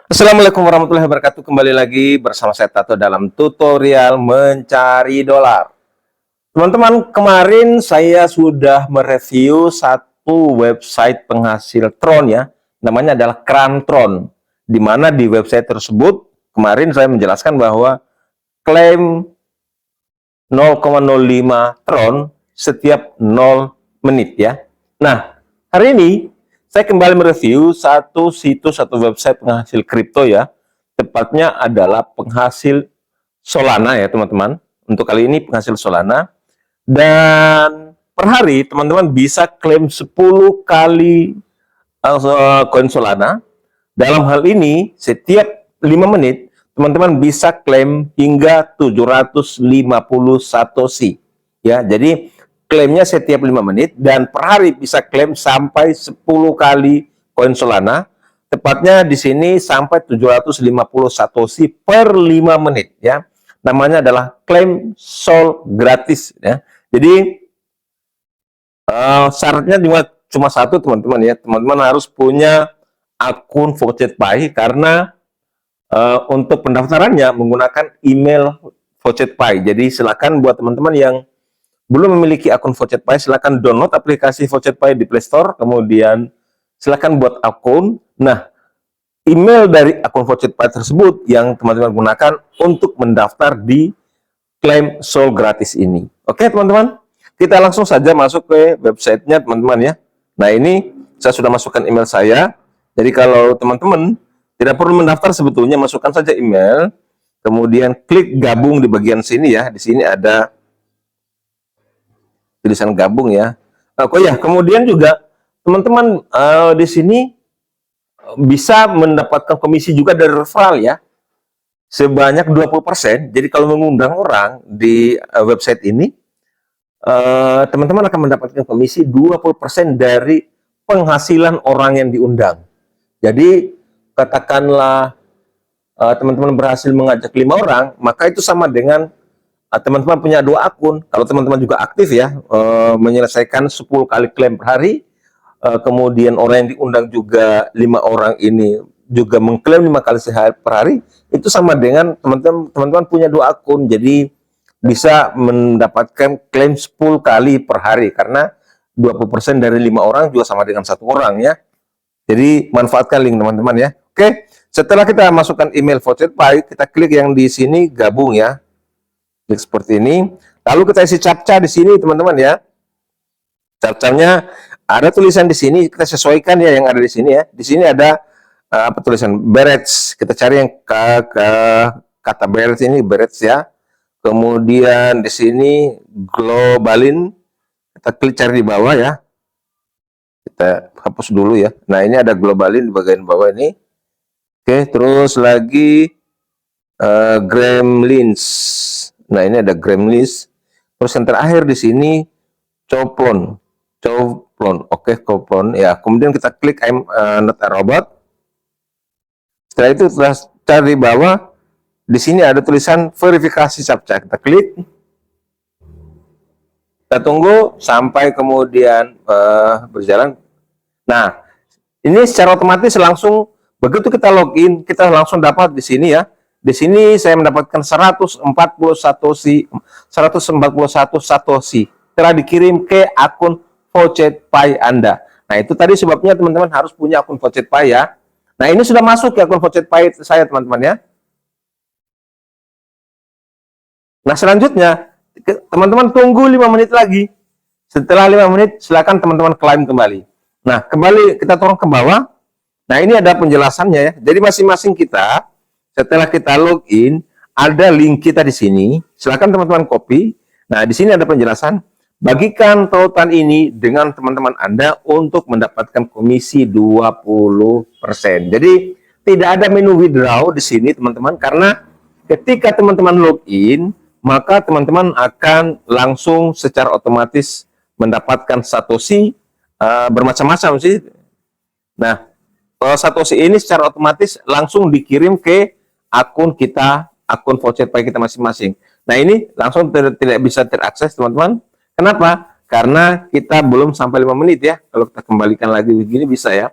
Assalamualaikum warahmatullahi wabarakatuh. Kembali lagi bersama saya Tato dalam tutorial mencari dolar. Teman-teman, kemarin saya sudah mereview satu website penghasil Tron ya. Namanya adalah Crantron. Di mana di website tersebut kemarin saya menjelaskan bahwa klaim 0,05 Tron setiap 0 menit ya. Nah, hari ini saya kembali mereview satu situs atau website penghasil kripto ya. Tepatnya adalah penghasil Solana ya teman-teman. Untuk kali ini penghasil Solana. Dan per hari teman-teman bisa klaim 10 kali koin Solana. Dalam hal ini setiap 5 menit teman-teman bisa klaim hingga 750 Satoshi. Ya, jadi klaimnya setiap 5 menit dan per hari bisa klaim sampai 10 kali koin Solana. Tepatnya di sini sampai 750 Satoshi per 5 menit ya. Namanya adalah klaim Sol gratis ya. Jadi syaratnya cuma satu teman-teman ya. Teman-teman harus punya akun VouchetPay karena untuk pendaftarannya menggunakan email VouchetPay. Jadi silakan buat teman-teman yang belum memiliki akun VouchetPay, silakan download aplikasi VouchetPay di Play Store, kemudian silakan buat akun. Nah, email dari akun VouchetPay tersebut yang teman-teman gunakan untuk mendaftar di klaim Sol gratis ini. Oke, teman-teman, kita langsung saja masuk ke websitenya, teman-teman ya. Nah, ini saya sudah masukkan email saya. Jadi kalau teman-teman tidak perlu mendaftar sebetulnya, masukkan saja email, kemudian klik gabung di bagian sini ya. Di sini ada tulisan gabung ya. Oh ya, kemudian juga teman-teman di sini bisa mendapatkan komisi juga dari referral ya. Sebanyak 20%. Jadi kalau mengundang orang di website ini, teman-teman akan mendapatkan komisi 20% dari penghasilan orang yang diundang. Jadi katakanlah teman-teman berhasil mengajak 5 orang, maka itu sama dengan teman-teman punya 2 akun. Kalau teman-teman juga aktif ya, menyelesaikan 10 kali klaim per hari, kemudian orang yang diundang juga 5 orang ini juga mengklaim 5 kali sehari per hari, itu sama dengan teman-teman punya 2 akun. Jadi bisa mendapatkan klaim 10 kali per hari karena 20% dari 5 orang juga sama dengan 1 orang ya. Jadi manfaatkan link teman-teman ya. Oke, setelah kita masukkan email VouchetPay, kita klik yang di sini gabung ya. Klik seperti ini. Lalu kita isi captcha di sini teman-teman ya. Captchanya ada tulisan di sini, kita sesuaikan ya yang ada di sini ya. Di sini ada apa tulisan Berets. Kita cari yang kata Berets ini, Berets ya. Kemudian di sini Globalin. Kita klik cari di bawah ya. Kita hapus dulu ya. Nah, ini ada Globalin di bagian bawah ini. Oke, terus lagi Gremlins. Nah, ini ada Gremlins. Terus yang terakhir di sini Coplon. Oke, Coplon ya. Kemudian kita klik I'm not a robot. Setelah itu setelah cari di bawah, di sini ada tulisan verifikasi captcha. Kita klik. Kita tunggu sampai kemudian berjalan. Nah, ini secara otomatis langsung begitu kita login, kita langsung dapat di sini ya. Di sini saya mendapatkan 141 Satoshi telah dikirim ke akun VouchetPay Anda. Nah, itu tadi sebabnya teman-teman harus punya akun VouchetPay ya. Nah, ini sudah masuk ke akun VouchetPay saya teman-teman ya. Nah, selanjutnya teman-teman tunggu 5 menit lagi. Setelah 5 menit silakan teman-teman klaim kembali. Nah, kembali kita turun ke bawah. Nah, ini ada penjelasannya ya. Jadi masing-masing kita setelah kita login, ada link kita di sini. Silakan teman-teman copy. Nah, di sini ada penjelasan. Bagikan tautan ini dengan teman-teman Anda untuk mendapatkan komisi 20%. Jadi, tidak ada menu withdraw di sini, teman-teman. Karena ketika teman-teman login, maka teman-teman akan langsung secara otomatis mendapatkan Satoshi bermacam-macam sih. Nah, Satoshi ini secara otomatis langsung dikirim ke akun kita, akun VouchetPay kita masing-masing. Nah, ini langsung tidak bisa terakses teman-teman. Kenapa? Karena kita belum sampai 5 menit ya. Kalau kita kembalikan lagi begini bisa ya.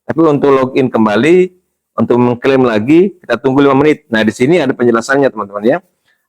Tapi untuk login kembali untuk mengklaim lagi, kita tunggu 5 menit. Nah, di sini ada penjelasannya, teman-teman ya.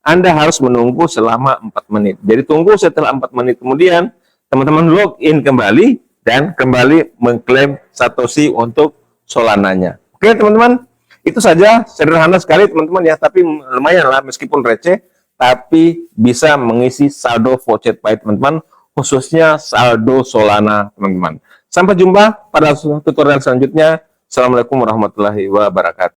Anda harus menunggu selama 4 menit. Jadi tunggu setelah 4 menit kemudian, teman-teman login kembali dan kembali mengklaim Satoshi untuk Solananya. Oke, teman-teman. Itu saja, sederhana sekali, teman-teman ya, tapi lumayan lah meskipun receh, tapi bisa mengisi saldo voucher Pi, teman-teman, khususnya saldo Solana, teman-teman. Sampai jumpa pada tutorial selanjutnya. Assalamualaikum warahmatullahi wabarakatuh.